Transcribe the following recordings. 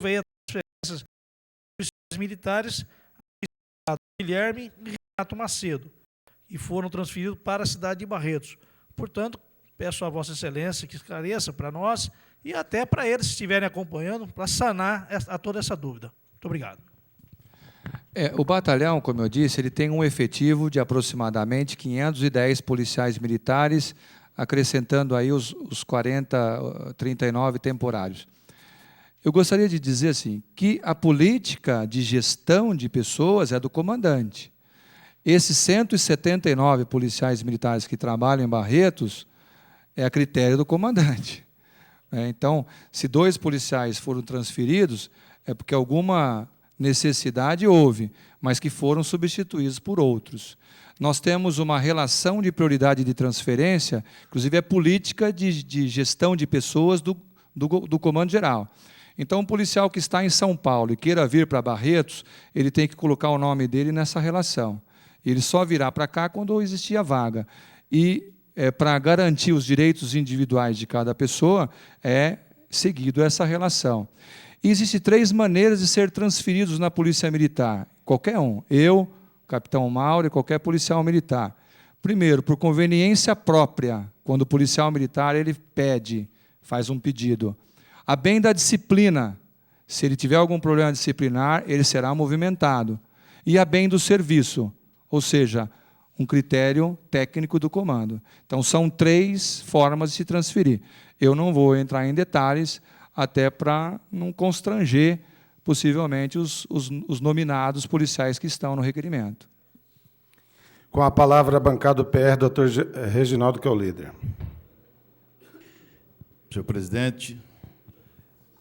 veio a transferência dos policiais militares, Guilherme e Renato Macedo, e foram transferidos para a cidade de Barretos. Portanto, peço a Vossa Excelência que esclareça para nós e até para eles, se estiverem acompanhando, para sanar toda essa dúvida. Muito obrigado. O batalhão, como eu disse, ele tem um efetivo de aproximadamente 510 policiais militares, acrescentando aí os 39 temporários. Eu gostaria de dizer assim, que a política de gestão de pessoas é do comandante. Esses 179 policiais militares que trabalham em Barretos é a critério do comandante. Então, se 2 policiais foram transferidos, é porque alguma necessidade houve, mas que foram substituídos por outros. Nós temos uma relação de prioridade de transferência, inclusive é política de gestão de pessoas do Comando Geral. Então, um policial que está em São Paulo e queira vir para Barretos, ele tem que colocar o nome dele nessa relação. Ele só virá para cá quando existir a vaga. E, para garantir os direitos individuais de cada pessoa, é seguido essa relação. E existem 3 maneiras de ser transferidos na Polícia Militar. Qualquer um. Eu, Capitão Mauro e qualquer policial militar. Primeiro, por conveniência própria, quando o policial militar ele pede, faz um pedido. A bem da disciplina, se ele tiver algum problema disciplinar, ele será movimentado. E a bem do serviço, ou seja, um critério técnico do comando. Então, são 3 formas de se transferir. Eu não vou entrar em detalhes, até para não constranger, possivelmente, os nominados policiais que estão no requerimento. Com a palavra, a bancada do PR, doutor Reginaldo, que é o líder. Senhor presidente,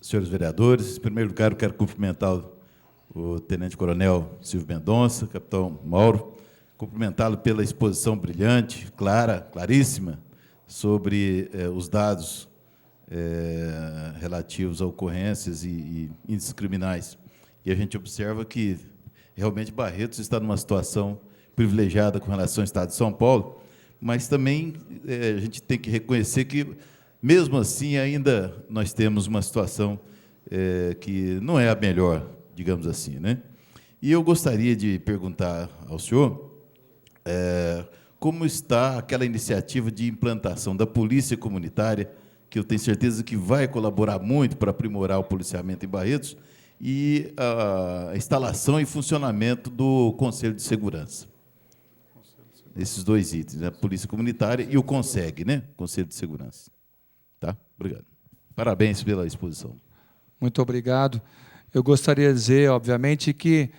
senhores vereadores, em primeiro lugar, eu quero cumprimentar o tenente-coronel Silvio Mendonça, capitão Mauro, cumprimentá-lo pela exposição brilhante, claríssima, sobre os dados relativos a ocorrências e índices criminais. E a gente observa que, realmente, Barretos está numa situação privilegiada com relação ao Estado de São Paulo, mas também a gente tem que reconhecer que, mesmo assim, ainda nós temos uma situação que não é a melhor, digamos assim, né? E eu gostaria de perguntar ao senhor como está aquela iniciativa de implantação da polícia comunitária, que eu tenho certeza que vai colaborar muito para aprimorar o policiamento em Barretos, e a instalação e funcionamento do Conselho de Segurança. Esses 2 itens, a Polícia Comunitária e o CONSEG, né? Conselho de Segurança. Tá? Obrigado. Parabéns pela exposição. Muito obrigado. Eu gostaria de dizer, obviamente, que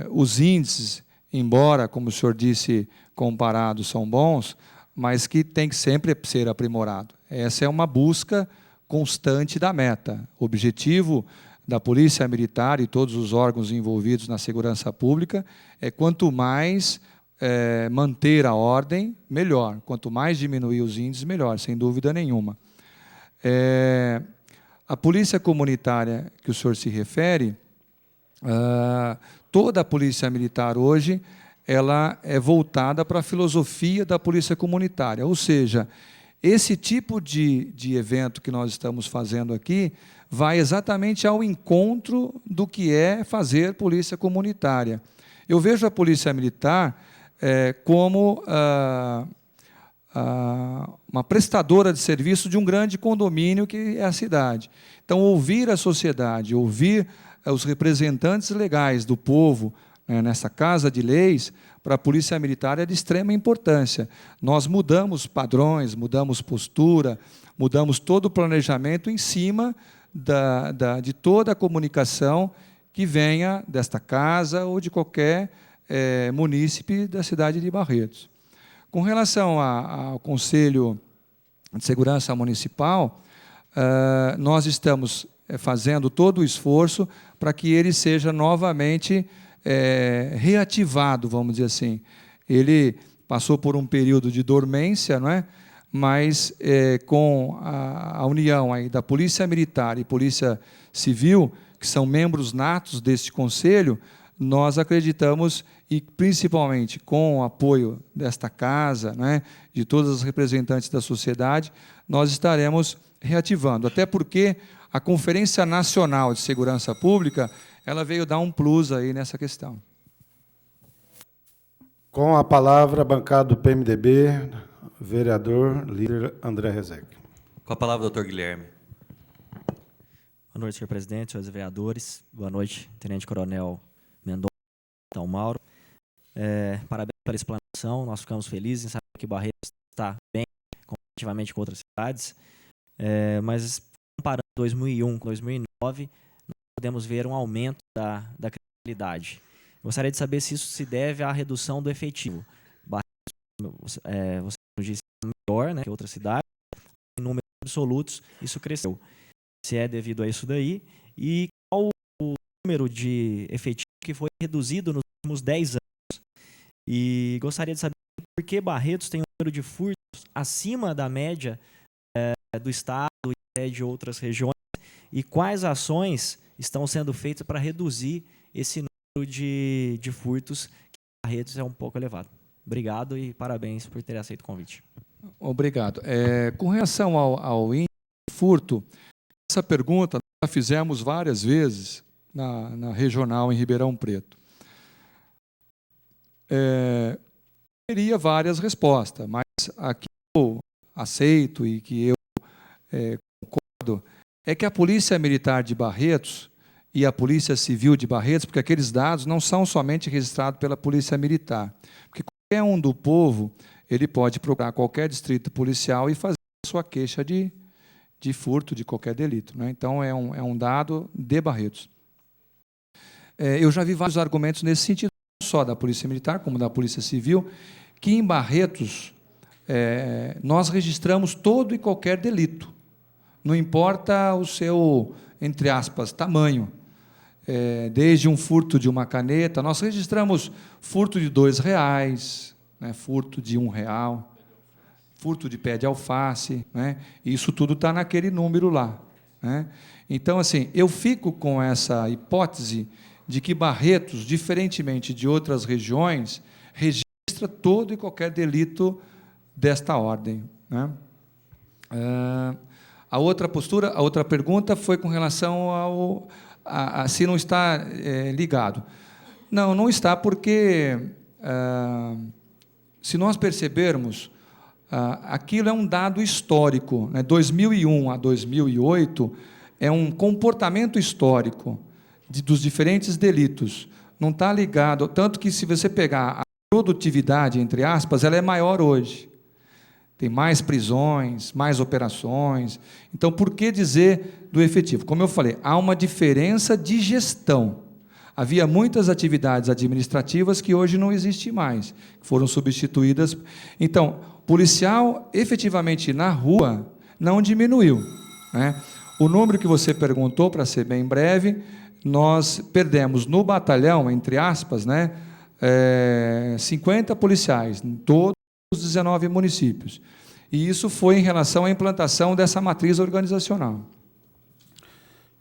os índices, embora, como o senhor disse, comparados, são bons, mas que tem que sempre ser aprimorado. Essa é uma busca constante da meta. O objetivo da Polícia Militar e todos os órgãos envolvidos na segurança pública é quanto mais manter a ordem, melhor. Quanto mais diminuir os índices, melhor, sem dúvida nenhuma. A polícia comunitária que o senhor se refere, toda a polícia militar hoje, ela é voltada para a filosofia da polícia comunitária, ou seja, esse tipo de evento que nós estamos fazendo aqui vai exatamente ao encontro do que é fazer polícia comunitária. Eu vejo a polícia militar como uma prestadora de serviço de um grande condomínio que é a cidade. Então, ouvir a sociedade, ouvir os representantes legais do povo, nessa Casa de Leis, para a Polícia Militar é de extrema importância. Nós mudamos padrões, mudamos postura, mudamos todo o planejamento em cima de toda a comunicação que venha desta casa ou de qualquer munícipe da cidade de Barretos. Com relação ao Conselho de Segurança Municipal, nós estamos fazendo todo o esforço para que ele seja novamente reativado, vamos dizer assim. Ele passou por um período de dormência, não é? Mas com a união aí da Polícia Militar e Polícia Civil, que são membros natos deste conselho, nós acreditamos, e principalmente com o apoio desta casa, né, de todos os representantes da sociedade, nós estaremos reativando. Até porque a Conferência Nacional de Segurança Pública, ela veio dar um plus aí nessa questão. Com a palavra, bancada do PMDB, vereador, líder André Rezec. Com a palavra, doutor Guilherme. Boa noite, senhor presidente, senhores vereadores. Boa noite, tenente coronel Mendonça, então, Mauro. Parabéns pela explanação, nós ficamos felizes em saber que Barretos está bem comparativamente com outras cidades, mas comparando 2001 com 2009, nós podemos ver um aumento da criminalidade. Gostaria de saber se isso se deve à redução do efetivo. Barretos, você disse, é melhor, né, que outras cidades, em números absolutos, isso cresceu. Se é devido a isso daí, e qual o número de efetivo que foi reduzido nos últimos 10 anos. E gostaria de saber por que Barretos tem um número de furtos acima da média do Estado e de outras regiões, e quais ações estão sendo feitas para reduzir esse número de furtos, que Barretos é um pouco elevado. Obrigado e parabéns por ter aceito o convite. Obrigado. Com relação ao índice de furto, essa pergunta nós já fizemos várias vezes na regional em Ribeirão Preto. Teria várias respostas, mas a que eu aceito e que eu concordo é que a Polícia Militar de Barretos e a Polícia Civil de Barretos, porque aqueles dados não são somente registrados pela Polícia Militar, porque qualquer um do povo ele pode procurar qualquer distrito policial e fazer a sua queixa de furto, de qualquer delito, né? Então, é um dado de Barretos. Eu já vi vários argumentos nesse sentido, não só da Polícia Militar, como da Polícia Civil, que em Barretos nós registramos todo e qualquer delito, não importa o seu, entre aspas, tamanho. Desde um furto de uma caneta, nós registramos furto de R$2, né, furto de R$1, furto de pé de alface, né? Isso tudo está naquele número lá, né? Então, assim, eu fico com essa hipótese de que Barretos, diferentemente de outras regiões, registra todo e qualquer delito desta ordem, né? A outra pergunta foi com relação se não está ligado. Não está, porque se nós percebermos, aquilo é um dado histórico, né? 2001 a 2008 é um comportamento histórico dos diferentes delitos. Não está ligado, tanto que se você pegar a produtividade, entre aspas, ela é maior hoje. Tem mais prisões, mais operações. Então, por que dizer do efetivo? Como eu falei, há uma diferença de gestão. Havia muitas atividades administrativas que hoje não existem mais, que foram substituídas. Então, policial, efetivamente, na rua, não diminuiu, né? O número que você perguntou, para ser bem breve, nós perdemos no batalhão, entre aspas, né, 50 policiais em todos os 19 municípios. E isso foi em relação à implantação dessa matriz organizacional.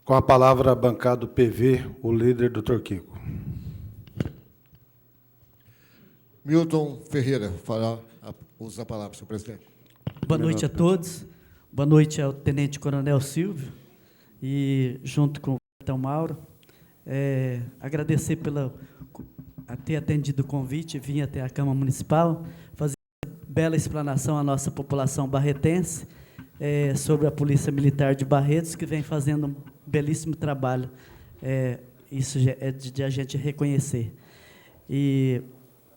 Com a palavra, bancado PV, o líder, doutor Kiko. Milton Ferreira, usa a palavra, senhor presidente. Boa noite a todos. Boa noite ao Tenente Coronel Silvio e, junto com o capitão Mauro, agradecer pela ter atendido o convite, vim até a Câmara Municipal, fazer uma bela explanação à nossa população barretense sobre a Polícia Militar de Barretos, que vem fazendo um belíssimo trabalho. Isso é de a gente reconhecer. E,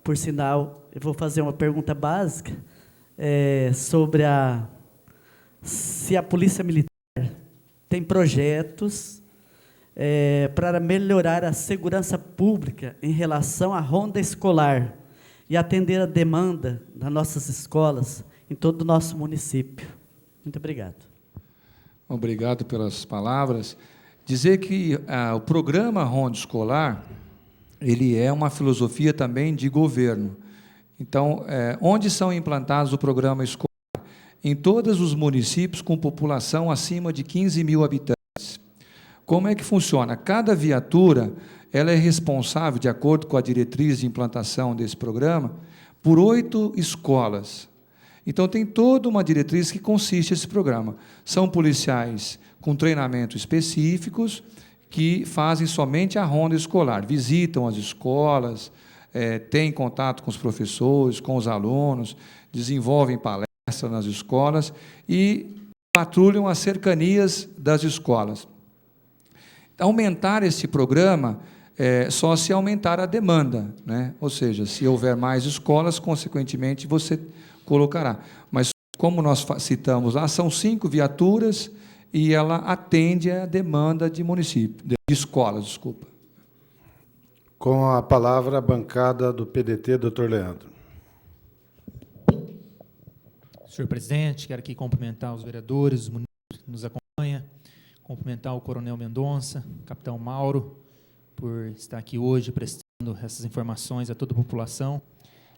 por sinal, eu vou fazer uma pergunta básica sobre se a Polícia Militar tem projetos para melhorar a segurança pública em relação à ronda escolar e atender a demanda das nossas escolas em todo o nosso município. Muito obrigado. Obrigado pelas palavras. Dizer que o programa Ronda Escolar, ele é uma filosofia também de governo. Então, onde são implantados o programa escolar? Em todos os municípios com população acima de 15 mil habitantes. Como é que funciona? Cada viatura ela é responsável, de acordo com a diretriz de implantação desse programa, por 8 escolas. Então, tem toda uma diretriz que consiste esse programa. São policiais com treinamento específicos que fazem somente a ronda escolar, visitam as escolas, têm contato com os professores, com os alunos, desenvolvem palestras nas escolas e patrulham as cercanias das escolas. Aumentar esse programa só se aumentar a demanda, né? Ou seja, se houver mais escolas, consequentemente, você colocará. Mas, como nós citamos lá, são 5 viaturas e ela atende a demanda de município, de escolas, desculpa. Com a palavra, a bancada do PDT, doutor Leandro. Senhor presidente, quero aqui cumprimentar os vereadores, os munícipes que nos acompanham, cumprimentar o coronel Mendonça, capitão Mauro, por estar aqui hoje prestando essas informações a toda a população.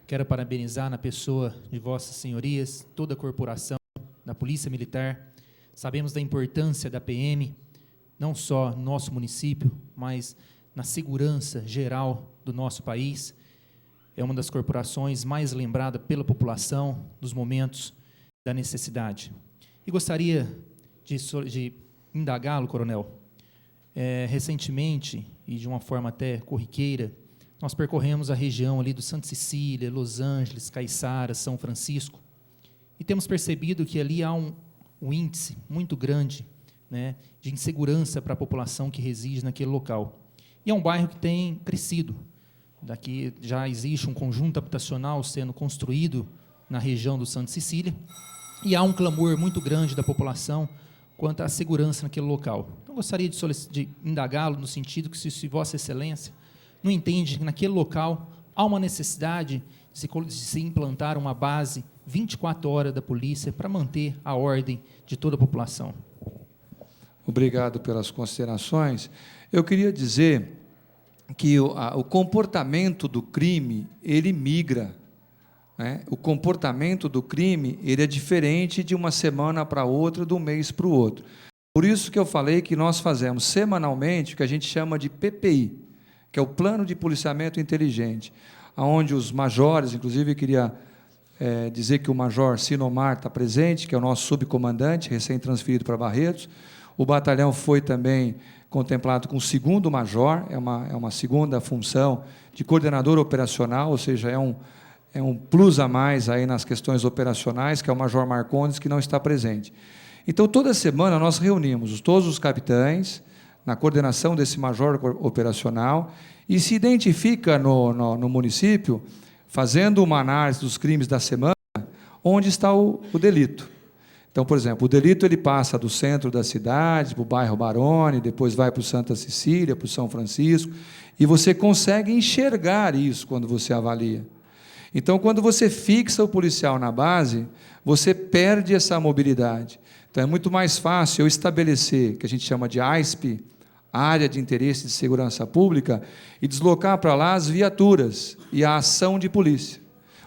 Quero parabenizar na pessoa de vossas senhorias, toda a corporação da Polícia Militar. Sabemos da importância da PM, não só no nosso município, mas na segurança geral do nosso país. É uma das corporações mais lembrada pela população nos momentos da necessidade. E gostaria de indagá-lo, coronel. Recentemente, e de uma forma até corriqueira, nós percorremos a região ali do Santa Cecília, Los Angeles, Caiçara, São Francisco, e temos percebido que ali há um índice muito grande, né, de insegurança para a população que reside naquele local. E é um bairro que tem crescido. Daqui já existe um conjunto habitacional sendo construído na região do Santa Cecília, e há um clamor muito grande da população quanto à segurança naquele local. Então, gostaria de indagá-lo no sentido que, se Vossa Excelência não entende que naquele local há uma necessidade de se implantar uma base 24 horas da polícia para manter a ordem de toda a população. Obrigado pelas considerações. Eu queria dizer que o comportamento do crime, ele migra, né? O comportamento do crime, ele é diferente de uma semana para outra, de um mês para o outro. Por isso que eu falei que nós fazemos semanalmente o que a gente chama de PPI, que é o Plano de Policiamento Inteligente, onde os majores, inclusive eu queria dizer que o major Sinomar está presente, que é o nosso subcomandante, recém-transferido para Barretos. O batalhão foi também contemplado com o segundo major, é uma segunda função de coordenador operacional, ou seja, é um plus a mais aí nas questões operacionais, que é o major Marcondes, que não está presente. Então, toda semana nós reunimos todos os capitães, na coordenação desse major operacional, e se identifica no município, fazendo uma análise dos crimes da semana, onde está o delito. Então, por exemplo, o delito ele passa do centro da cidade, para o bairro Barone, depois vai para o Santa Cecília, para o São Francisco, e você consegue enxergar isso quando você avalia. Então, quando você fixa o policial na base, você perde essa mobilidade. Então, é muito mais fácil eu estabelecer, que a gente chama de AISP, Área de Interesse de Segurança Pública, e deslocar para lá as viaturas e a ação de polícia.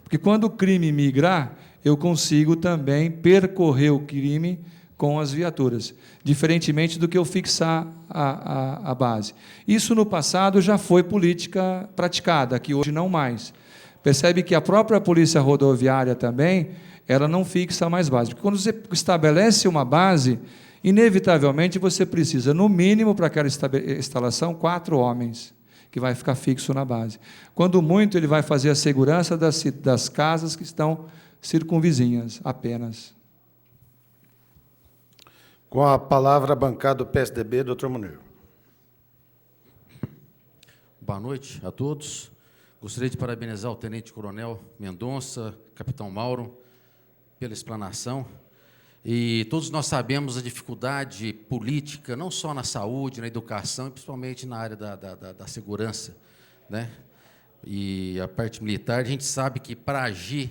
Porque quando o crime migrar, eu consigo também percorrer o crime com as viaturas, diferentemente do que eu fixar a base. Isso no passado já foi política praticada, aqui hoje não mais. Percebe que a própria Polícia Rodoviária também, ela não fixa mais base. Porque quando você estabelece uma base, inevitavelmente você precisa, no mínimo, para aquela instalação, 4 homens, que vai ficar fixo na base. Quando muito, ele vai fazer a segurança das casas que estão circunvizinhas, apenas. Com a palavra, a bancada do PSDB, doutor Munir. Boa noite a todos. Gostaria de parabenizar o tenente-coronel Mendonça, capitão Mauro, pela explanação. E todos nós sabemos a dificuldade política, não só na saúde, na educação, e principalmente na área da segurança, né? E a parte militar, a gente sabe que para agir,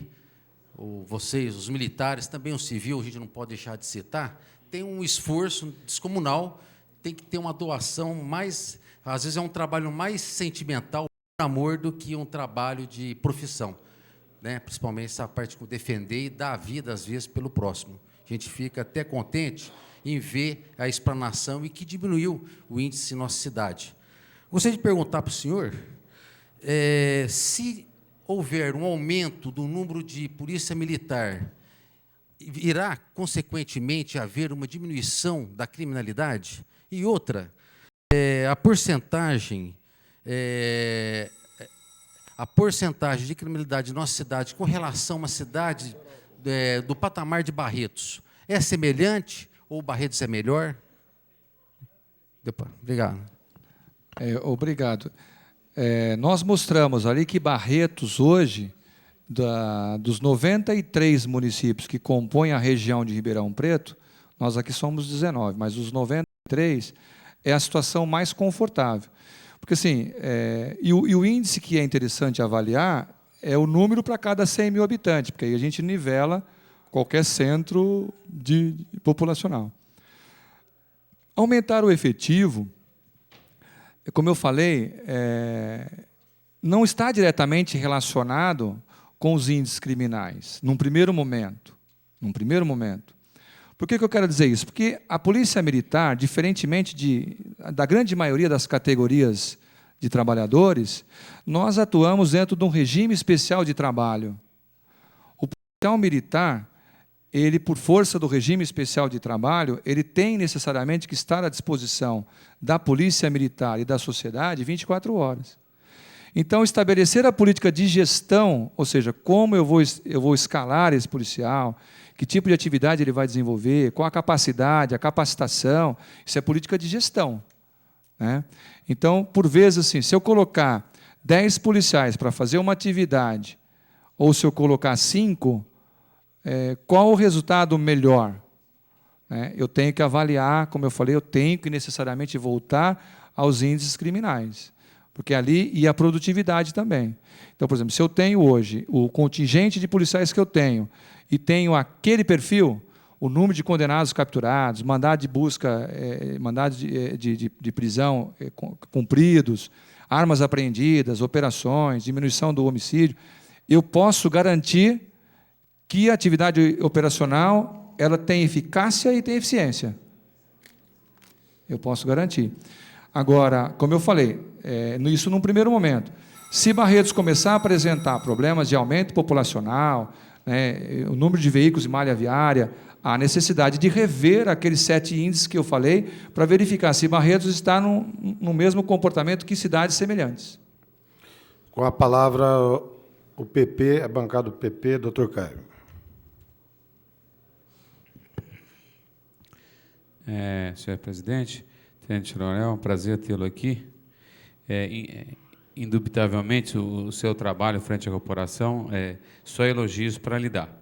vocês, os militares, também o civil, a gente não pode deixar de citar, tem um esforço descomunal, tem que ter uma doação mais, às vezes é um trabalho mais sentimental, por amor, do que um trabalho de profissão, né? Principalmente essa parte de defender e dar a vida, às vezes, pelo próximo. A gente fica até contente em ver a explanação e que diminuiu o índice em nossa cidade. Gostaria de perguntar para o senhor se houver um aumento do número de polícia militar irá, consequentemente, haver uma diminuição da criminalidade? E outra, a porcentagem de criminalidade na nossa cidade com relação a uma cidade do patamar de Barretos é semelhante ou Barretos é melhor? Obrigado. Obrigado. Nós mostramos ali que Barretos, hoje, dos 93 municípios que compõem a região de Ribeirão Preto, nós aqui somos 19, mas os 93 é a situação mais confortável. Porque, assim, e o índice que é interessante avaliar é o número para cada 100 mil habitantes, porque aí a gente nivela qualquer centro populacional. Aumentar o efetivo, como eu falei, não está diretamente relacionado com os índices criminais, num primeiro momento. Por que eu quero dizer isso? Porque a Polícia Militar, diferentemente da grande maioria das categorias de trabalhadores, nós atuamos dentro de um regime especial de trabalho. O policial militar, ele, por força do regime especial de trabalho, ele tem necessariamente que estar à disposição da Polícia Militar e da sociedade 24 horas. Então, estabelecer a política de gestão, ou seja, como eu vou escalar esse policial, que tipo de atividade ele vai desenvolver, qual a capacidade, a capacitação, isso é política de gestão, né? Então, por vezes, assim, se eu colocar 10 policiais para fazer uma atividade, ou se eu colocar 5, qual o resultado melhor? Eu tenho que avaliar, como eu falei, eu tenho que necessariamente voltar aos índices criminais, porque ali e a produtividade também. Então, por exemplo, se eu tenho hoje o contingente de policiais que eu tenho e tenho aquele perfil, o número de condenados capturados, mandado de busca, mandado de prisão cumpridos, armas apreendidas, operações, diminuição do homicídio, eu posso garantir que a atividade operacional ela tem eficácia e tem eficiência. Eu posso garantir. Agora, como eu falei, isso num primeiro momento. Se Barretos começar a apresentar problemas de aumento populacional, o número de veículos em malha viária, há necessidade de rever aqueles 7 índices que eu falei para verificar se Barretos está no mesmo comportamento que cidades semelhantes. Com a palavra, o PP, a bancada do PP, doutor Caio. Senhor presidente, tenente coronel, é um prazer tê-lo aqui. Indubitavelmente, o seu trabalho frente à corporação, só elogios para lhe dar.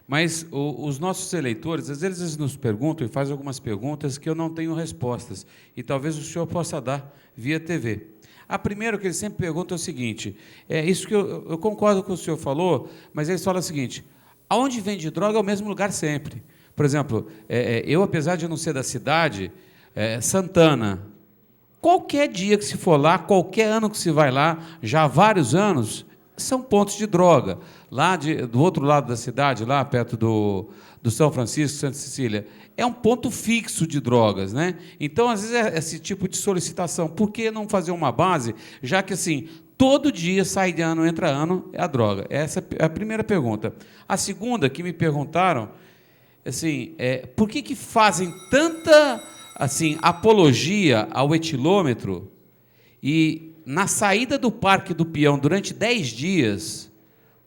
Mas os nossos eleitores, às vezes, eles nos perguntam e fazem algumas perguntas que eu não tenho respostas, e talvez o senhor possa dar via TV. A primeira que eles sempre perguntam é o seguinte, isso que eu concordo com o que o senhor falou, mas eles falam o seguinte, aonde vende droga é o mesmo lugar sempre. Por exemplo, eu, apesar de não ser da cidade, Santana, qualquer dia que se for lá, qualquer ano que se vai lá, já há vários anos, são pontos de droga. Lá do outro lado da cidade, lá perto do São Francisco, Santa Cecília, é um ponto fixo de drogas, né? Então, às vezes, esse tipo de solicitação. Por que não fazer uma base, já que, assim, todo dia, sai de ano, entra ano, é a droga? Essa é a primeira pergunta. A segunda, que me perguntaram, assim, por que fazem tanta, assim, apologia ao etilômetro e, na saída do Parque do Peão, durante 10 dias,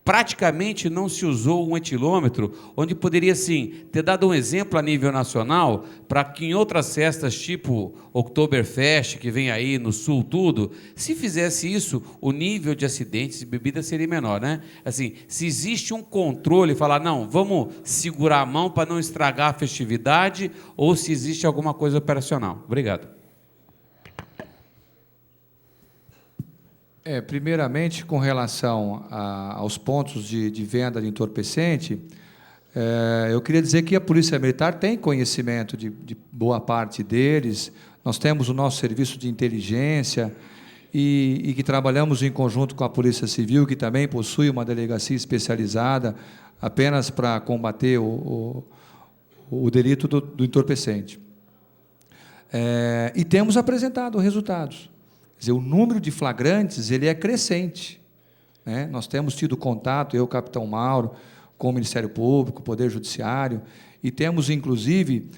praticamente não se usou um etilômetro, onde poderia, assim, ter dado um exemplo a nível nacional, para que em outras festas, tipo Oktoberfest, que vem aí no Sul, tudo, se fizesse isso, o nível de acidentes de bebida seria menor, né? Assim, se existe um controle, falar, não, vamos segurar a mão para não estragar a festividade, ou se existe alguma coisa operacional. Obrigado. Primeiramente, com relação aos pontos de venda de entorpecente, eu queria dizer que a Polícia Militar tem conhecimento de boa parte deles, nós temos o nosso serviço de inteligência e que trabalhamos em conjunto com a Polícia Civil, que também possui uma delegacia especializada apenas para combater o delito do entorpecente. E temos apresentado resultados. Quer dizer, o número de flagrantes ele é crescente, né? Nós temos tido contato, eu, capitão Mauro, com o Ministério Público, o Poder Judiciário, e temos, inclusive,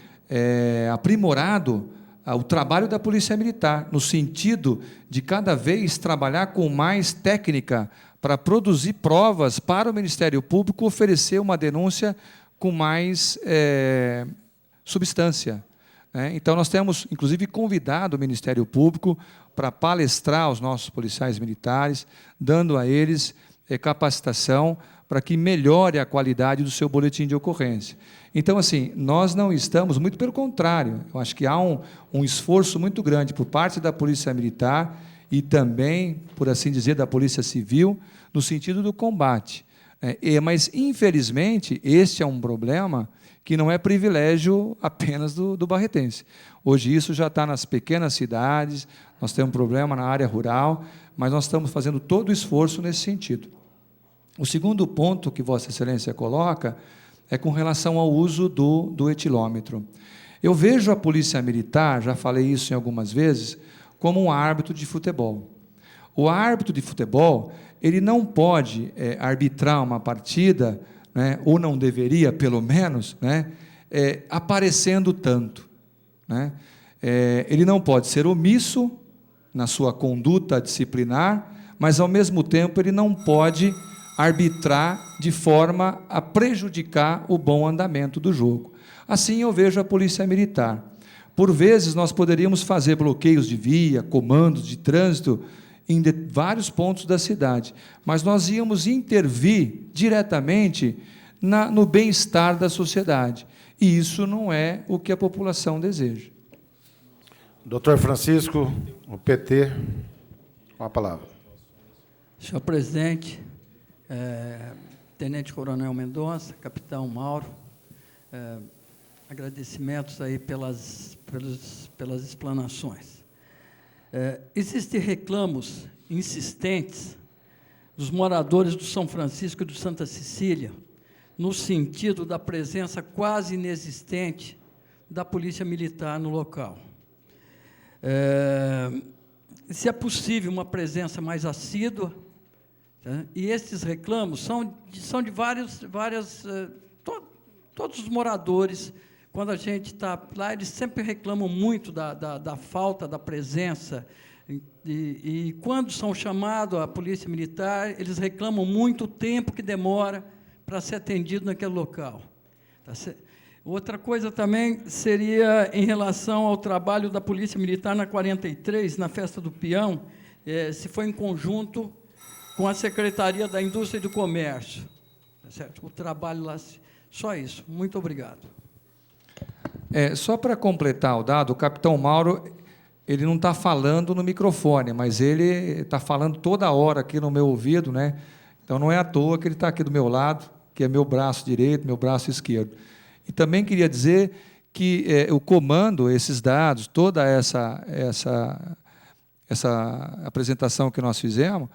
aprimorado o trabalho da Polícia Militar, no sentido de cada vez trabalhar com mais técnica para produzir provas para o Ministério Público oferecer uma denúncia com mais substância. Então, nós temos, inclusive, convidado o Ministério Público para palestrar aos nossos policiais militares, dando a eles capacitação para que melhore a qualidade do seu boletim de ocorrência. Então, assim, nós não estamos, muito pelo contrário, eu acho que há um esforço muito grande por parte da Polícia Militar e também, por assim dizer, da Polícia Civil, no sentido do combate. Mas, infelizmente, este é um problema que não é privilégio apenas do barretense. Hoje isso já está nas pequenas cidades, nós temos um problema na área rural, mas nós estamos fazendo todo o esforço nesse sentido. O segundo ponto que Vossa Excelência coloca é com relação ao uso do etilômetro. Eu vejo a Polícia Militar, já falei isso em algumas vezes, como um árbitro de futebol. O árbitro de futebol, ele não pode arbitrar uma partida, né, ou não deveria, pelo menos, né, aparecendo tanto. Né? Ele não pode ser omisso na sua conduta disciplinar, mas, ao mesmo tempo, ele não pode arbitrar de forma a prejudicar o bom andamento do jogo. Assim eu vejo a Polícia Militar. Por vezes, nós poderíamos fazer bloqueios de via, comandos de trânsito em vários pontos da cidade, mas nós íamos intervir diretamente no bem-estar da sociedade. E isso não é o que a população deseja. Doutor Francisco, o PT, com a palavra. Senhor presidente, Tenente Coronel Mendonça, Capitão Mauro, agradecimentos aí pelas explanações. Existem reclamos insistentes dos moradores do São Francisco e do Santa Cecília, no sentido da presença quase inexistente da Polícia Militar no local. Se é possível uma presença mais assídua, tá? E esses reclamos são de todos os moradores. Quando a gente está lá, eles sempre reclamam muito da falta da presença, e quando são chamados à Polícia Militar, eles reclamam muito o tempo que demora para ser atendido naquele local. Tá certo? Outra coisa também seria em relação ao trabalho da Polícia Militar na 43, na Festa do Peão, se foi em conjunto com a Secretaria da Indústria e do Comércio. Tá certo? O trabalho lá, só isso. Muito obrigado. Só para completar o dado, o Capitão Mauro, ele não está falando no microfone, mas ele está falando toda hora aqui no meu ouvido, né? Então, não é à toa que ele está aqui do meu lado, que é meu braço direito, meu braço esquerdo. E também queria dizer que o comando, esses dados, toda essa apresentação que nós fizemos,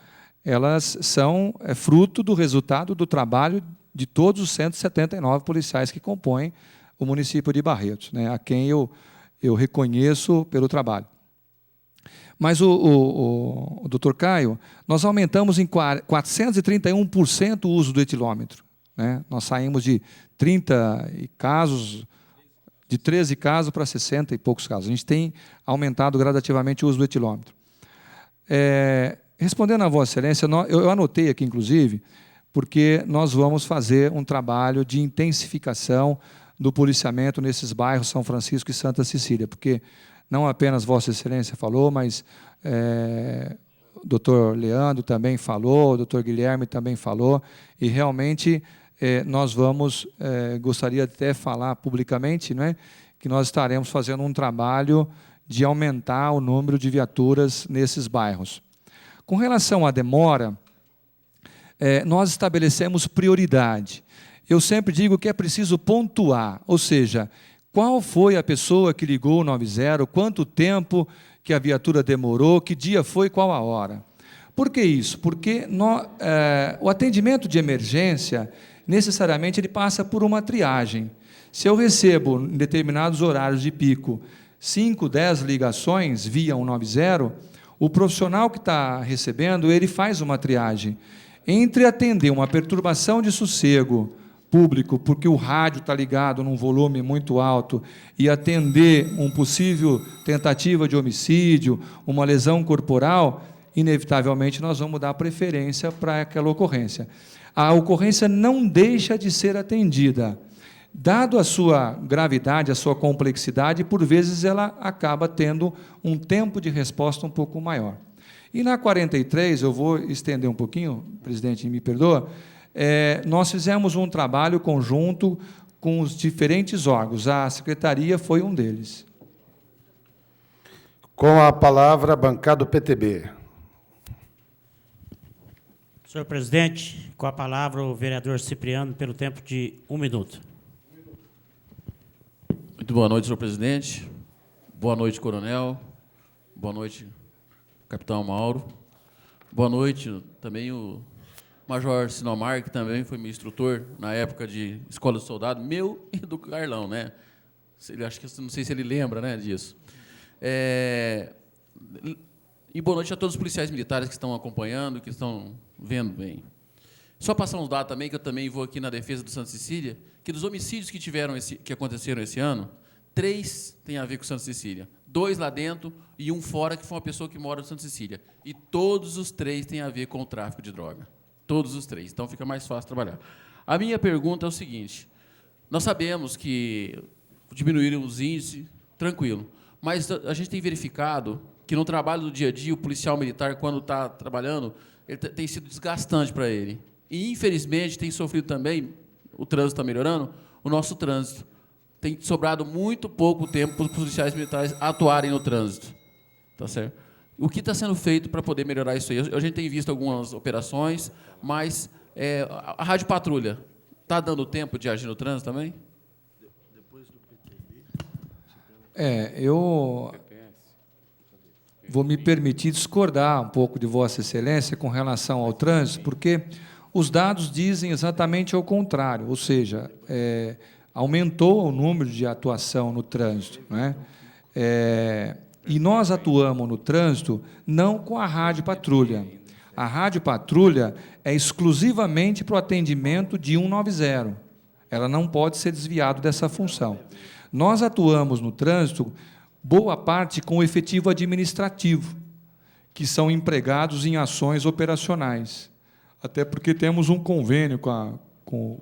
elas são fruto do resultado do trabalho de todos os 179 policiais que compõem o município de Barretos, né, a quem eu reconheço pelo trabalho. Mas, o doutor Caio, nós aumentamos em 431% o uso do etilômetro. Né? Nós saímos de 13 casos para 60 e poucos casos. A gente tem aumentado gradativamente o uso do etilômetro. Respondendo a Vossa Excelência, eu anotei aqui, inclusive, porque nós vamos fazer um trabalho de intensificação do policiamento nesses bairros São Francisco e Santa Cecília, porque não apenas Vossa Excelência falou, mas o doutor Leandro também falou, o doutor Guilherme também falou, e realmente nós vamos, gostaria de até falar publicamente, né, que nós estaremos fazendo um trabalho de aumentar o número de viaturas nesses bairros. Com relação à demora, nós estabelecemos prioridade. Eu sempre digo que é preciso pontuar, ou seja, qual foi a pessoa que ligou o 90, quanto tempo que a viatura demorou, que dia foi, qual a hora. Por que isso? Porque o atendimento de emergência, necessariamente, ele passa por uma triagem. Se eu recebo, em determinados horários de pico, 5, 10 ligações via 190, o profissional que está recebendo, ele faz uma triagem. Entre atender uma perturbação de sossego público, porque o rádio está ligado num volume muito alto, e atender um possível tentativa de homicídio, uma lesão corporal, inevitavelmente nós vamos dar preferência para aquela ocorrência. A ocorrência não deixa de ser atendida. Dado a sua gravidade, a sua complexidade, por vezes ela acaba tendo um tempo de resposta um pouco maior. E na 43, eu vou estender um pouquinho, presidente, me perdoa, nós fizemos um trabalho conjunto com os diferentes órgãos. A secretaria foi um deles. Com a palavra, bancada do PTB. Senhor presidente, com a palavra o vereador Cipriano, pelo tempo de 1 minuto. Muito boa noite, senhor presidente. Boa noite, coronel. Boa noite, capitão Mauro. Boa noite também o major Sinomar, que também foi meu instrutor na época de escola de soldado, meu e do Carlão, né? Acho que não sei se ele lembra, né, disso. E boa noite a todos os policiais militares que estão acompanhando, que estão vendo bem. Só passar uns dados também, que eu também vou aqui na defesa do Santa Cecília, que dos homicídios que aconteceram esse ano, 3 têm a ver com Santa Cecília, 2 lá dentro e 1 fora, que foi uma pessoa que mora no Santa Cecília. E todos os 3 têm a ver com o tráfico de droga. Todos os 3. Então, fica mais fácil trabalhar. A minha pergunta é o seguinte. Nós sabemos que diminuíram os índices, tranquilo. Mas a gente tem verificado que no trabalho do dia a dia, o policial militar, quando está trabalhando, ele tem sido desgastante para ele. E, infelizmente, tem sofrido também, o trânsito está melhorando, o nosso trânsito. Tem sobrado muito pouco tempo para os policiais militares atuarem no trânsito. Tá certo? O que está sendo feito para poder melhorar isso aí? A gente tem visto algumas operações, mas a rádio patrulha está dando tempo de agir no trânsito também? Eu vou me permitir discordar um pouco de Vossa Excelência com relação ao trânsito, porque os dados dizem exatamente ao contrário, ou seja, aumentou o número de atuação no trânsito, né? E nós atuamos no trânsito não com a rádio patrulha. A rádio patrulha é exclusivamente para o atendimento de 190. Ela não pode ser desviada dessa função. Nós atuamos no trânsito, boa parte com o efetivo administrativo, que são empregados em ações operacionais. Até porque temos um convênio com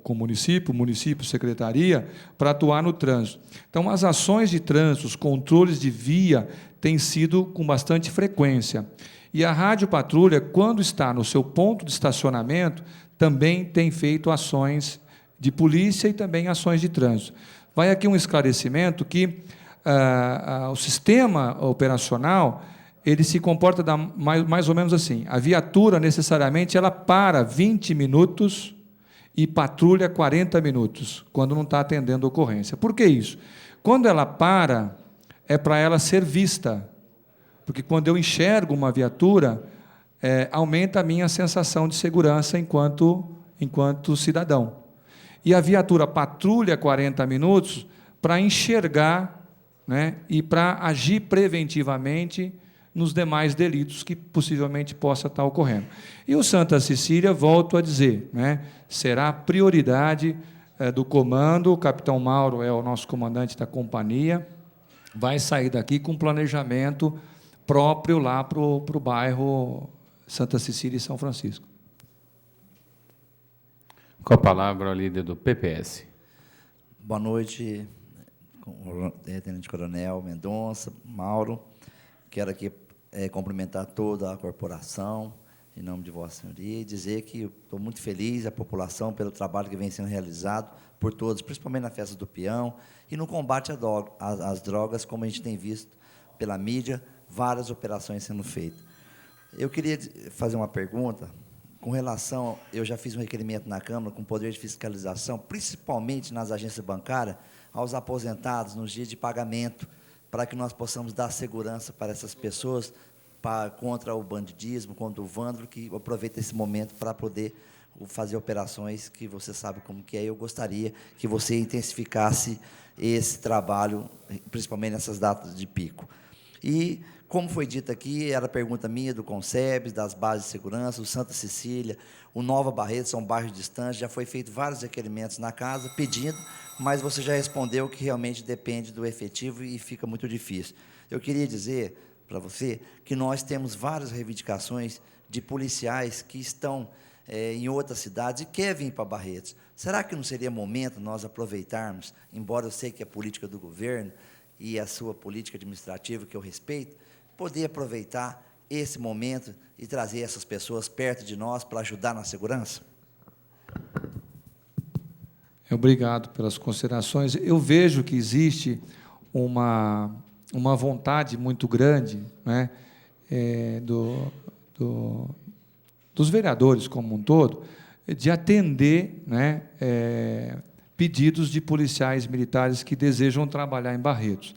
o município, secretaria, para atuar no trânsito. Então, as ações de trânsito, os controles de via, têm sido com bastante frequência. E a rádio patrulha, quando está no seu ponto de estacionamento, também tem feito ações de polícia e também ações de trânsito. Vai aqui um esclarecimento que o sistema operacional ele se comporta mais ou menos assim. A viatura, necessariamente, ela para 20 minutos e patrulha 40 minutos, quando não está atendendo a ocorrência. Por que isso? Quando ela para, é para ela ser vista, porque quando eu enxergo uma viatura, aumenta a minha sensação de segurança enquanto cidadão. E a viatura patrulha 40 minutos para enxergar, né, e para agir preventivamente nos demais delitos que possivelmente possa estar ocorrendo. E o Santa Cecília, volto a dizer, né, será prioridade do comando, o capitão Mauro é o nosso comandante da companhia, vai sair daqui com planejamento próprio lá para o bairro Santa Cecília e São Francisco. Com a palavra, o líder do PPS. Boa noite, Tenente Coronel Mendonça, Mauro. Quero aqui cumprimentar toda a corporação, em nome de Vossa Senhoria, e dizer que estou muito feliz, a população, pelo trabalho que vem sendo realizado por todos, principalmente na festa do peão, e no combate às drogas, como a gente tem visto pela mídia, várias operações sendo feitas. Eu queria fazer uma pergunta, com relação, eu já fiz um requerimento na Câmara, com poder de fiscalização, principalmente nas agências bancárias, aos aposentados, nos dias de pagamento, para que nós possamos dar segurança para essas pessoas, contra o bandidismo, contra o vândalo, que aproveita esse momento para poder fazer operações que você sabe como que é. Eu gostaria que você intensificasse esse trabalho, principalmente nessas datas de pico. E, Como foi dito aqui, era pergunta minha do Concebes, das bases de segurança, o Santa Cecília, o Nova Barreto, são bairros distantes, já foi feito vários requerimentos na casa, pedindo, mas você já respondeu que realmente depende do efetivo e fica muito difícil. Eu queria dizer para você que nós temos várias reivindicações de policiais que estão em outras cidades e querem vir para Barretos. Será que não seria momento nós aproveitarmos, embora eu sei que é política do governo e a sua política administrativa, que eu respeito, poder aproveitar esse momento e trazer essas pessoas perto de nós para ajudar na segurança? Obrigado pelas considerações. Eu vejo que existe uma vontade muito grande, né, dos vereadores como um todo, de atender, né, pedidos de policiais militares que desejam trabalhar em Barretos.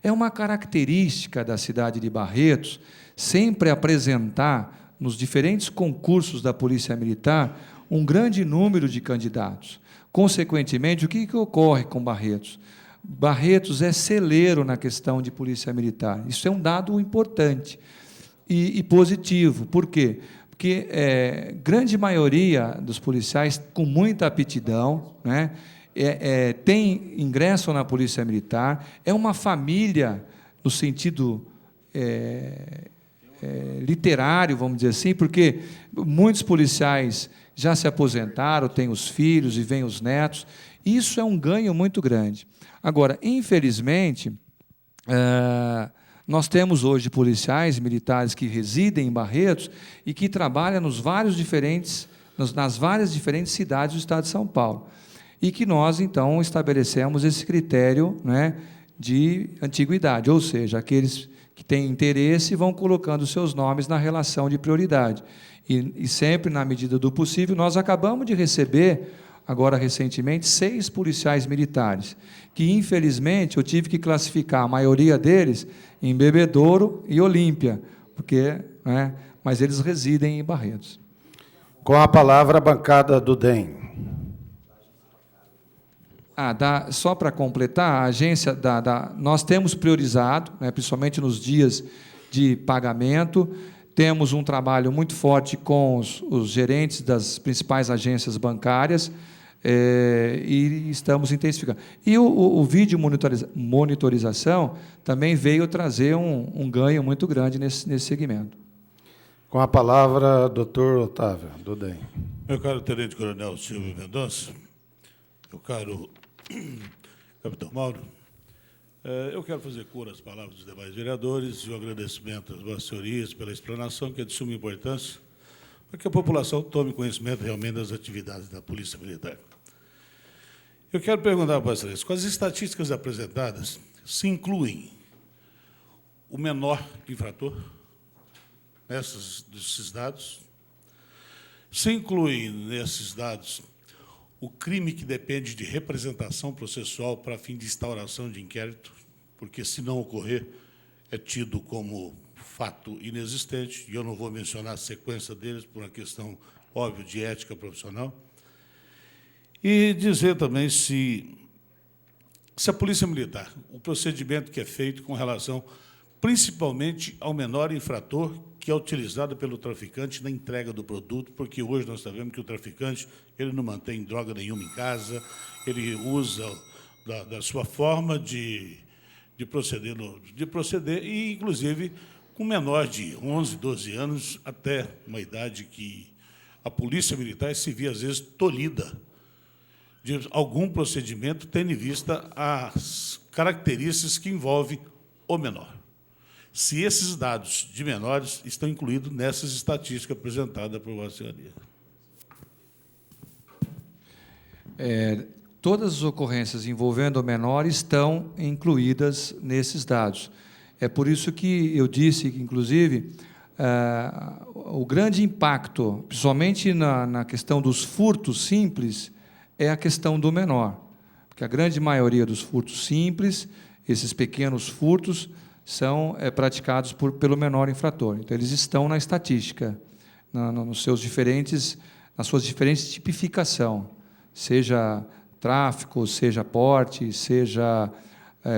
É uma característica da cidade de Barretos sempre apresentar, nos diferentes concursos da Polícia Militar, um grande número de candidatos. Consequentemente, o que ocorre com Barretos? Barretos é celeiro na questão de Polícia Militar. Isso é um dado importante e positivo. Por quê? Porque grande maioria dos policiais com muita aptidão, né, tem ingresso na Polícia Militar, é uma família no sentido literário, vamos dizer assim, porque muitos policiais já se aposentaram, têm os filhos e vêm os netos. Isso é um ganho muito grande. Agora, infelizmente, nós temos hoje policiais militares que residem em Barretos e que trabalham nas várias diferentes cidades do Estado de São Paulo. E que nós, então, estabelecemos esse critério, né, de antiguidade, ou seja, aqueles que têm interesse vão colocando seus nomes na relação de prioridade. E sempre, na medida do possível, nós acabamos de receber, agora recentemente, 6 policiais militares, que, infelizmente, eu tive que classificar a maioria deles em Bebedouro e Olímpia, porque, né, mas eles residem em Barretos. Com a palavra, a bancada do DEM. Só para completar, a agência nós temos priorizado, né, principalmente nos dias de pagamento, temos um trabalho muito forte com os gerentes das principais agências bancárias e estamos intensificando. E o vídeo monitorização também veio trazer um ganho muito grande nesse segmento. Com a palavra, doutor Otávio, do DEM. Meu caro Tenente Coronel Silvio Mendonça, meu caro Capitão Mauro, eu quero fazer cor às palavras dos demais vereadores e o agradecimento às vossas senhorias pela explanação, que é de suma importância, para que a população tome conhecimento realmente das atividades da Polícia Militar. Eu quero perguntar para vocês, com as estatísticas apresentadas, se incluem o menor infrator nesses dados? Se incluem nesses dados o crime que depende de representação processual para fim de instauração de inquérito, porque, se não ocorrer, é tido como fato inexistente, e eu não vou mencionar a sequência deles por uma questão, óbvia, de ética profissional. E dizer também se a Polícia Militar, o procedimento que é feito com relação, principalmente, ao menor infrator que é utilizado pelo traficante na entrega do produto, porque hoje nós sabemos que o traficante ele não mantém droga nenhuma em casa, ele usa da sua forma de proceder, e, inclusive, com menor de 11, 12 anos, até uma idade que a Polícia Militar se via, às vezes, tolhida de algum procedimento, tendo em vista as características que envolvem o menor. Se esses dados de menores estão incluídos nessas estatísticas apresentadas por Vossa Senhoria. Todas as ocorrências envolvendo o menor estão incluídas nesses dados. É por isso que eu disse que, inclusive, o grande impacto, principalmente na questão dos furtos simples, é a questão do menor. Porque a grande maioria dos furtos simples, esses pequenos furtos, são praticados pelo menor infrator. Então, eles estão na estatística, nas suas diferentes tipificações, seja tráfico, seja porte, seja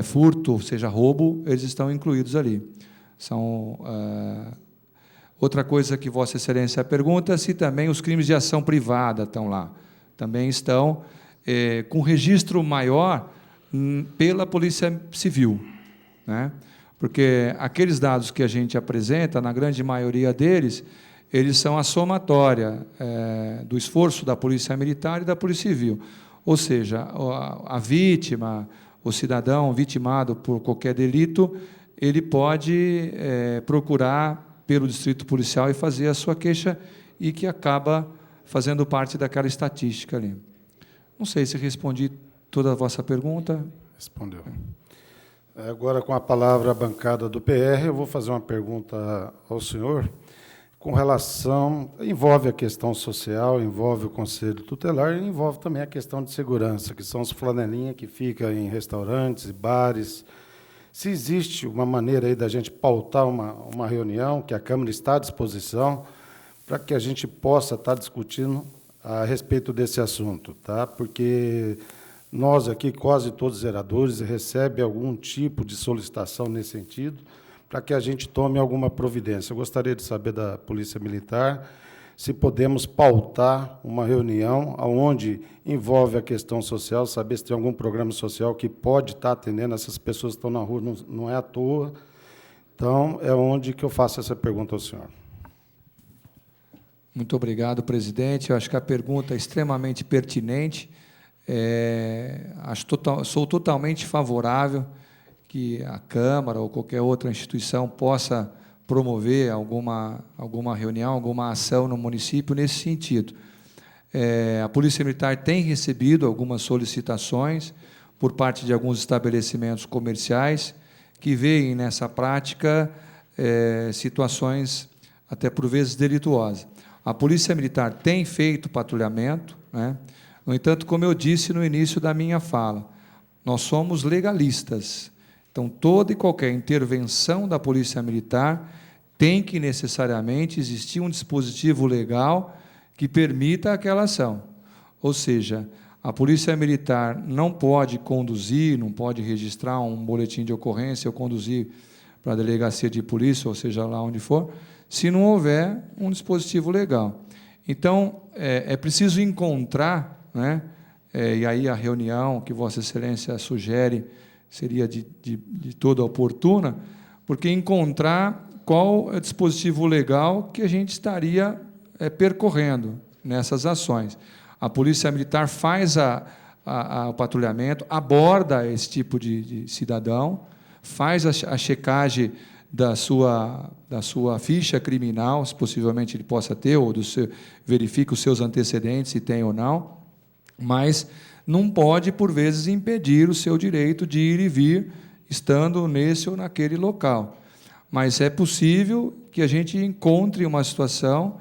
furto, seja roubo, eles estão incluídos ali. Outra coisa que Vossa Excelência pergunta, se também os crimes de ação privada estão lá. Também estão com registro maior pela Polícia Civil, né? Porque aqueles dados que a gente apresenta, na grande maioria deles, eles são a somatória do esforço da Polícia Militar e da Polícia Civil. Ou seja, a vítima, o cidadão vitimado por qualquer delito, ele pode procurar pelo distrito policial e fazer a sua queixa e que acaba fazendo parte daquela estatística ali. Não sei se respondi toda a vossa pergunta. Respondeu. Agora, com a palavra a bancada do PR, eu vou fazer uma pergunta ao senhor com relação... Envolve a questão social, envolve o Conselho Tutelar e envolve também a questão de segurança, que são os flanelinhas que ficam em restaurantes e bares. Se existe uma maneira aí da gente pautar uma reunião, que a Câmara está à disposição, para que a gente possa estar discutindo a respeito desse assunto, tá? Porque nós aqui, quase todos os vereadores, recebem algum tipo de solicitação nesse sentido, para que a gente tome alguma providência. Eu gostaria de saber da Polícia Militar se podemos pautar uma reunião onde envolve a questão social, saber se tem algum programa social que pode estar atendendo essas pessoas que estão na rua, não é à toa. Então, é onde que eu faço essa pergunta ao senhor. Muito obrigado, presidente. Eu acho que a pergunta é extremamente pertinente. Sou totalmente favorável que a Câmara ou qualquer outra instituição possa promover alguma reunião, alguma ação no município nesse sentido. A Polícia Militar tem recebido algumas solicitações por parte de alguns estabelecimentos comerciais que veem nessa prática situações até por vezes delituosas. A Polícia Militar tem feito patrulhamento, né? No entanto, como eu disse no início da minha fala, nós somos legalistas. Então, toda e qualquer intervenção da Polícia Militar tem que necessariamente existir um dispositivo legal que permita aquela ação. Ou seja, a Polícia Militar não pode conduzir, não pode registrar um boletim de ocorrência ou conduzir para a delegacia de polícia, ou seja, lá onde for, se não houver um dispositivo legal. Então, é preciso encontrar, né, e aí a reunião que Vossa Excelência sugere seria de toda oportuna, porque encontrar qual é o dispositivo legal que a gente estaria percorrendo nessas ações. A Polícia Militar faz o patrulhamento, aborda esse tipo de cidadão, faz a checagem da sua ficha criminal, se possivelmente ele possa ter, ou verifica os seus antecedentes, se tem ou não, mas não pode, por vezes, impedir o seu direito de ir e vir, estando nesse ou naquele local. Mas é possível que a gente encontre uma situação,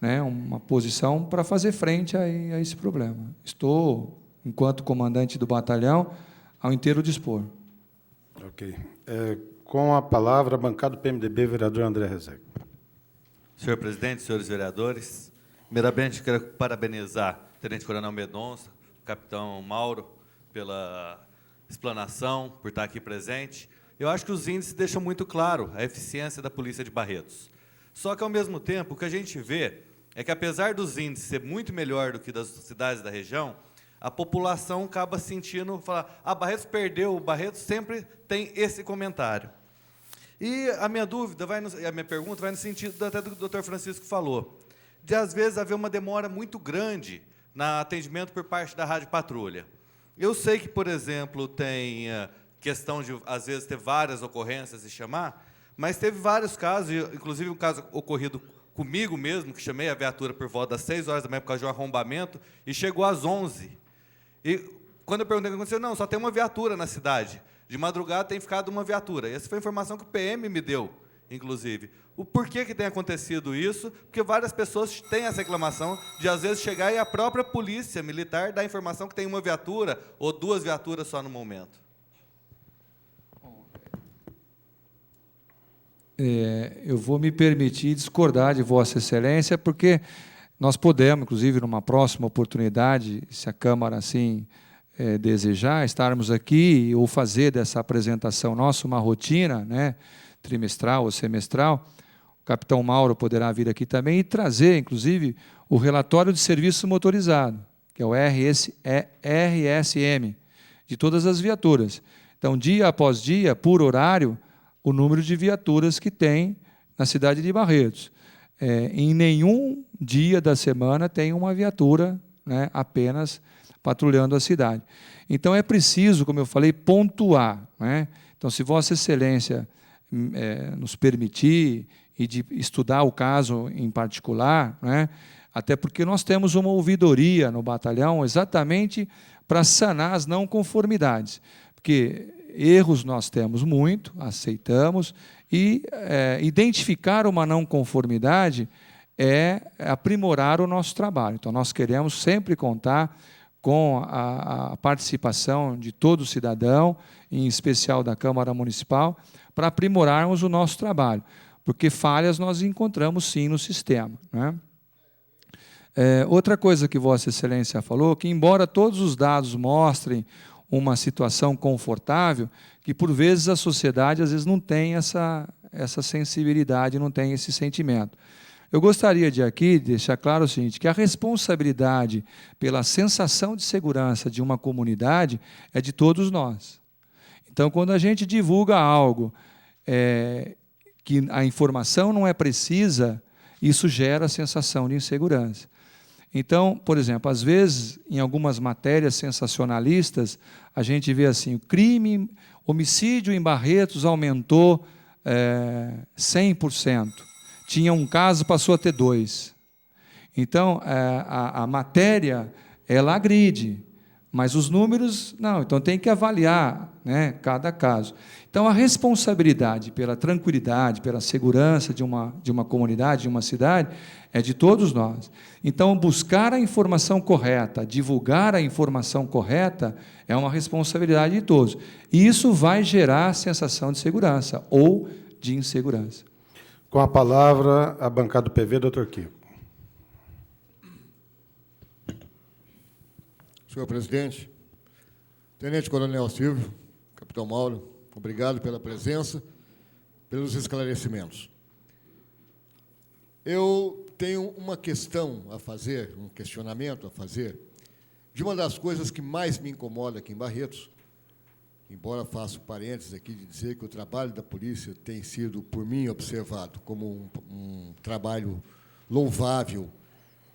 né, uma posição para fazer frente a esse problema. Estou, enquanto comandante do batalhão, ao inteiro dispor. Ok. Com a palavra, a bancada do PMDB, vereador André Rezec. Senhor presidente, senhores vereadores, primeiramente quero parabenizar o Tenente Coronel Mendonça, o capitão Mauro, pela explanação, por estar aqui presente. Eu acho que os índices deixam muito claro a eficiência da Polícia de Barretos. Só que, ao mesmo tempo, o que a gente vê é que, apesar dos índices ser muito melhor do que das cidades da região, a população acaba sentindo, falar, Barretos perdeu, Barretos sempre tem esse comentário. E a minha dúvida, a minha pergunta vai no sentido até do que o Dr. Francisco falou, de, às vezes, haver uma demora muito grande no atendimento por parte da Rádio Patrulha. Eu sei que, por exemplo, tem questão de, às vezes, ter várias ocorrências e chamar, mas teve vários casos, inclusive um caso ocorrido comigo mesmo, que chamei a viatura por volta das 6 horas da manhã por causa de um arrombamento, e chegou às 11. E, quando eu perguntei o que aconteceu, não, só tem uma viatura na cidade. De madrugada tem ficado uma viatura. E essa foi a informação que o PM me deu, inclusive. O porquê que tem acontecido isso? Porque várias pessoas têm essa reclamação de, às vezes, chegar e a própria polícia militar dar a informação que tem uma viatura ou 2 viaturas só no momento. Eu vou me permitir discordar de Vossa Excelência, porque nós podemos, inclusive, numa próxima oportunidade, se a Câmara assim desejar, estarmos aqui ou fazer dessa apresentação nossa uma rotina, né, trimestral ou semestral, o capitão Mauro poderá vir aqui também e trazer, inclusive, o relatório de serviço motorizado, que é o RSM, de todas as viaturas. Então, dia após dia, por horário, o número de viaturas que tem na cidade de Barretos. Em nenhum dia da semana tem uma viatura, né, apenas patrulhando a cidade. Então, é preciso, como eu falei, pontuar, né? Então, se Vossa Excelência nos permitir e de estudar o caso em particular, né, até porque nós temos uma ouvidoria no batalhão exatamente para sanar as não conformidades, porque erros nós temos muito, aceitamos, e identificar uma não conformidade é aprimorar o nosso trabalho. Então, nós queremos sempre contar com a participação de todo cidadão, em especial da Câmara Municipal, para aprimorarmos o nosso trabalho, porque falhas nós encontramos sim no sistema, né? Outra coisa que Vossa Excelência falou, que embora todos os dados mostrem uma situação confortável, que por vezes a sociedade às vezes não tem essa sensibilidade, não tem esse sentimento. Eu gostaria de aqui deixar claro o seguinte, que a responsabilidade pela sensação de segurança de uma comunidade é de todos nós. Então, quando a gente divulga algo que a informação não é precisa, isso gera a sensação de insegurança. Então, por exemplo, às vezes, em algumas matérias sensacionalistas, a gente vê assim, o homicídio em Barretos aumentou 100%. Tinha um caso, passou a ter 2. Então, a matéria, ela agride, mas os números, não. Então, tem que avaliar, né, cada caso. Então, a responsabilidade pela tranquilidade, pela segurança de uma comunidade, de uma cidade, é de todos nós. Então, buscar a informação correta, divulgar a informação correta, é uma responsabilidade de todos. E isso vai gerar sensação de segurança ou de insegurança. Com a palavra, a bancada do PV, doutor Kiko. Senhor presidente, Tenente Coronel Silvio, Capitão Mauro, obrigado pela presença, pelos esclarecimentos. Eu tenho uma questão a fazer, um questionamento a fazer, de uma das coisas que mais me incomoda aqui em Barretos, embora faça parênteses aqui de dizer que o trabalho da polícia tem sido, por mim, observado como um trabalho louvável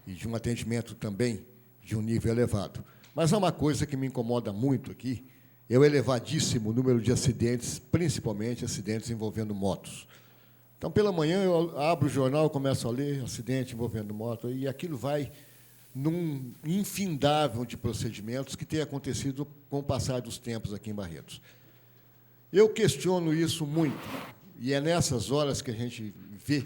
e de um atendimento também de um nível elevado. Mas há uma coisa que me incomoda muito aqui, é o elevadíssimo número de acidentes, principalmente acidentes envolvendo motos. Então, pela manhã, eu abro o jornal, começo a ler acidente envolvendo moto, e aquilo vai num infindável de procedimentos que tem acontecido com o passar dos tempos aqui em Barretos. Eu questiono isso muito, e é nessas horas que a gente vê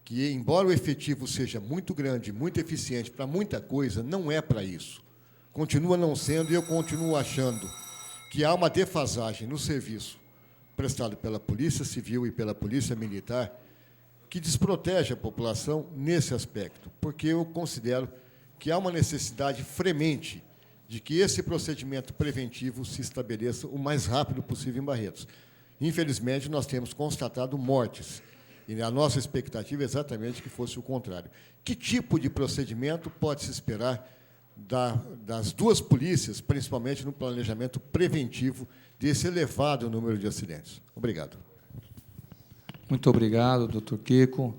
que, embora o efetivo seja muito grande, muito eficiente para muita coisa, não é para isso. Continua não sendo, e eu continuo achando que há uma defasagem no serviço prestado pela Polícia Civil e pela Polícia Militar que desprotege a população nesse aspecto, porque eu considero que há uma necessidade fremente de que esse procedimento preventivo se estabeleça o mais rápido possível em Barretos. Infelizmente, nós temos constatado mortes, e a nossa expectativa é exatamente que fosse o contrário. Que tipo de procedimento pode se esperar das duas polícias, principalmente no planejamento preventivo desse elevado número de acidentes? Obrigado. Muito obrigado, doutor Kiko,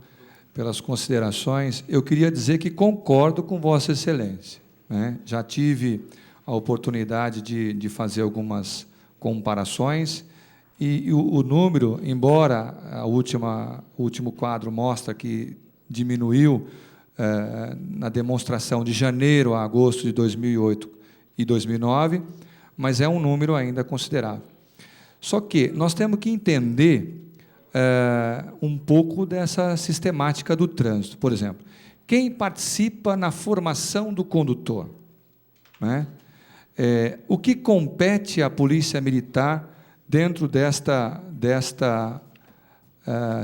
pelas considerações. Eu queria dizer que concordo com Vossa Excelência, né? Já tive a oportunidade de fazer algumas comparações, e o número, embora o último quadro mostra que diminuiu na demonstração de janeiro a agosto de 2008 e 2009, mas é um número ainda considerável. Só que nós temos que entender um pouco dessa sistemática do trânsito. Por exemplo, quem participa na formação do condutor, né? O que compete à Polícia Militar dentro desta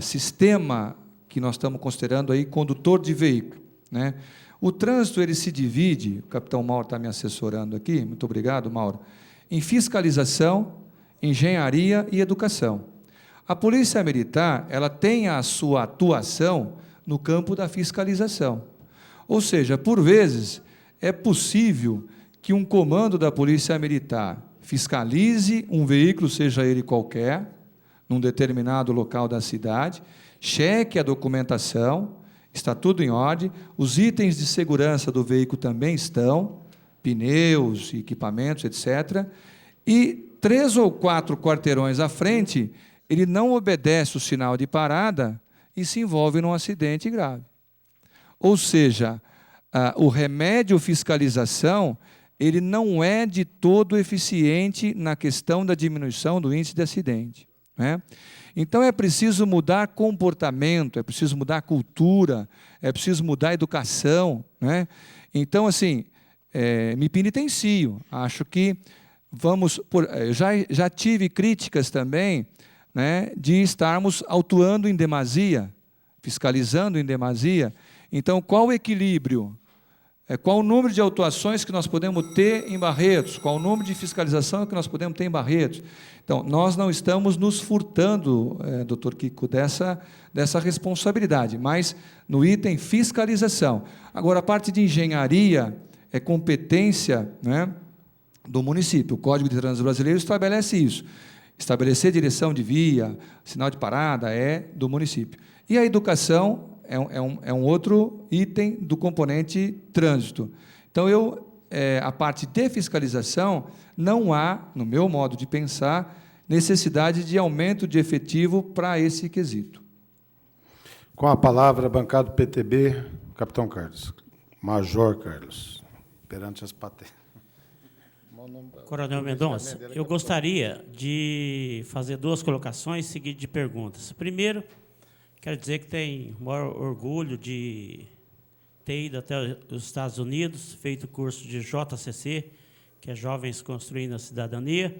sistema que nós estamos considerando aí condutor de veículo, né? O trânsito ele se divide, o capitão Mauro está me assessorando aqui, muito obrigado, Mauro, em fiscalização, engenharia e educação. A Polícia Militar, ela tem a sua atuação no campo da fiscalização. Ou seja, por vezes, é possível que um comando da Polícia Militar fiscalize um veículo, seja ele qualquer, num determinado local da cidade, cheque a documentação, está tudo em ordem, os itens de segurança do veículo também estão, pneus, equipamentos, etc. E 3 ou 4 quarteirões à frente, ele não obedece o sinal de parada e se envolve num acidente grave. Ou seja, o remédio fiscalização, ele não é de todo eficiente na questão da diminuição do índice de acidente, né? Então, é preciso mudar comportamento, é preciso mudar cultura, é preciso mudar educação, né? Então, assim, me penitencio. Acho que vamos... já tive críticas também, né, de estarmos autuando em demasia, fiscalizando em demasia. Então, qual o equilíbrio? Qual o número de autuações que nós podemos ter em Barretos? Qual o número de fiscalização que nós podemos ter em Barretos? Então, nós não estamos nos furtando, doutor Kiko, dessa responsabilidade, mas no item fiscalização. Agora, a parte de engenharia é competência, né, do município. O Código de Trânsito Brasileiro estabelece isso. Estabelecer direção de via, sinal de parada, é do município. E a educação é um outro item do componente trânsito. Então, a parte de fiscalização, não há, no meu modo de pensar, necessidade de aumento de efetivo para esse quesito. Com a palavra, bancada do PTB, capitão Carlos. Major Carlos, perante as patentes. Coronel Mendonça, eu gostaria de fazer 2 colocações seguidas de perguntas. Primeiro, quero dizer que tenho o maior orgulho de ter ido até os Estados Unidos, feito o curso de JCC, que é Jovens Construindo a Cidadania,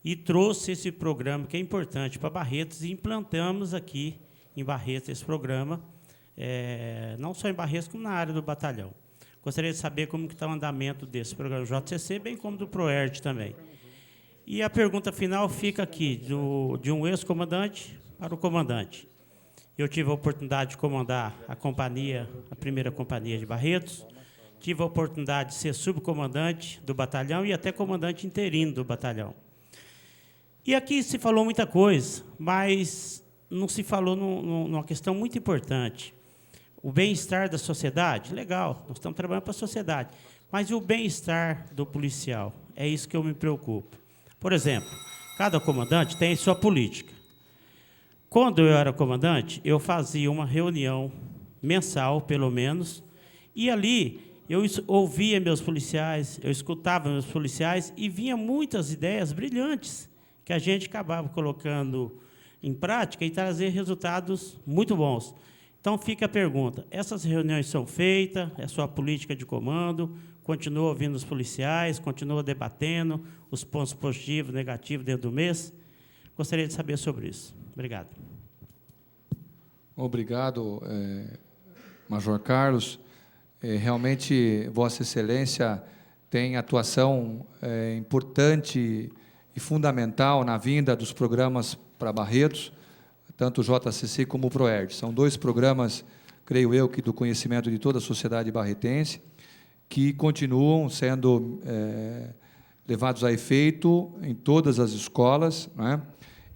e trouxe esse programa, que é importante para Barretos, e implantamos aqui em Barretos esse programa, não só em Barretos, como na área do batalhão. Gostaria de saber como está o andamento desse programa JCC, bem como do PROERD também. E a pergunta final fica aqui, de um ex-comandante para o comandante. Eu tive a oportunidade de comandar a primeira companhia de Barretos, tive a oportunidade de ser subcomandante do batalhão e até comandante interino do batalhão. E aqui se falou muita coisa, mas não se falou numa questão muito importante. O bem-estar da sociedade, legal, nós estamos trabalhando para a sociedade, mas e o bem-estar do policial? É isso que eu me preocupo. Por exemplo, cada comandante tem sua política. Quando eu era comandante, eu fazia uma reunião mensal, pelo menos, e ali eu ouvia meus policiais, eu escutava meus policiais e vinha muitas ideias brilhantes que a gente acabava colocando em prática e trazer resultados muito bons. Então, fica a pergunta, essas reuniões são feitas, é sua política de comando, continua ouvindo os policiais, continua debatendo os pontos positivos, negativos dentro do mês? Gostaria de saber sobre isso. Obrigado. Obrigado, Major Carlos. Realmente, Vossa Excelência tem atuação importante e fundamental na vinda dos programas para Barretos, tanto o JCC como o PROERD. São 2 programas, creio eu, que do conhecimento de toda a sociedade barretense, que continuam sendo levados a efeito em todas as escolas, né?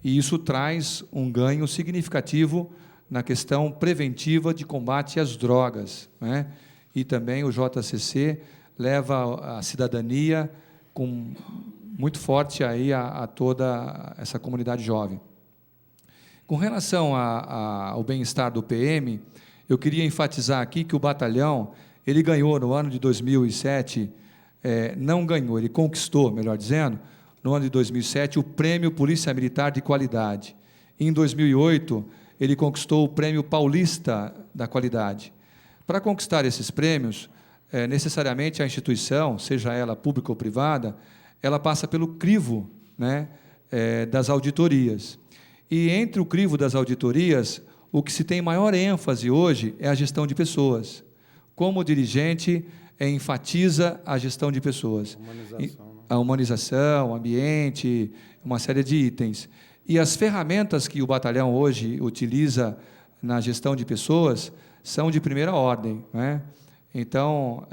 E isso traz um ganho significativo na questão preventiva de combate às drogas, né? E também o JCC leva a cidadania muito forte aí a toda essa comunidade jovem. Com relação ao bem-estar do PM, eu queria enfatizar aqui que o batalhão, ele ganhou no ano de 2007, não ganhou, ele conquistou, melhor dizendo, no ano de 2007, o Prêmio Polícia Militar de Qualidade. Em 2008, ele conquistou o Prêmio Paulista da Qualidade. Para conquistar esses prêmios, necessariamente a instituição, seja ela pública ou privada, ela passa pelo crivo, né, das auditorias. E entre o crivo das auditorias, o que se tem maior ênfase hoje é a gestão de pessoas. Como dirigente, enfatiza a gestão de pessoas. A humanização, o ambiente, uma série de itens. E as ferramentas que o batalhão hoje utiliza na gestão de pessoas são de primeira ordem, né? Então,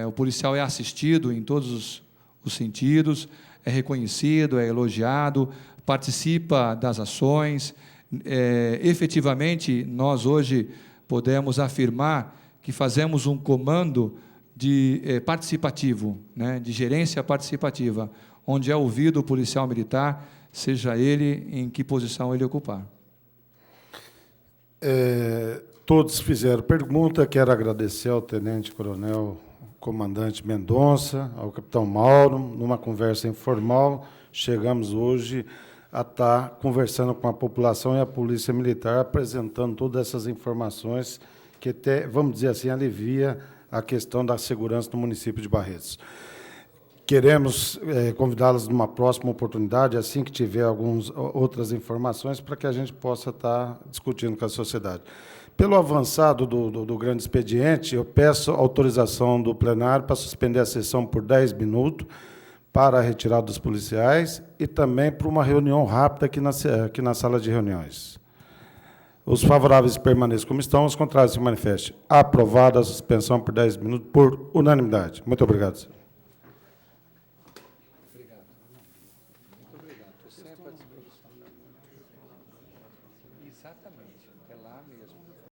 o policial é assistido em todos os sentidos, é reconhecido, é elogiado, participa das ações. Efetivamente, nós hoje podemos afirmar que fazemos um comando participativo, né, de gerência participativa, onde é ouvido o policial militar, seja ele em que posição ele ocupar. Todos fizeram pergunta. Quero agradecer ao tenente-coronel comandante Mendonça, ao capitão Mauro. Numa conversa informal, chegamos hoje a estar conversando com a população e a Polícia Militar, apresentando todas essas informações que até, vamos dizer assim, alivia a questão da segurança no município de Barretos. Queremos convidá-los numa próxima oportunidade, assim que tiver outras informações, para que a gente possa estar discutindo com a sociedade. Pelo avançado do grande expediente, eu peço autorização do plenário para suspender a sessão por 10 minutos, para a retirada dos policiais e também para uma reunião rápida aqui na sala de reuniões. Os favoráveis permaneçam como estão, os contrários se manifestem. Aprovada a suspensão por 10 minutos, por unanimidade. Muito obrigado, senhor. Exatamente, é lá mesmo.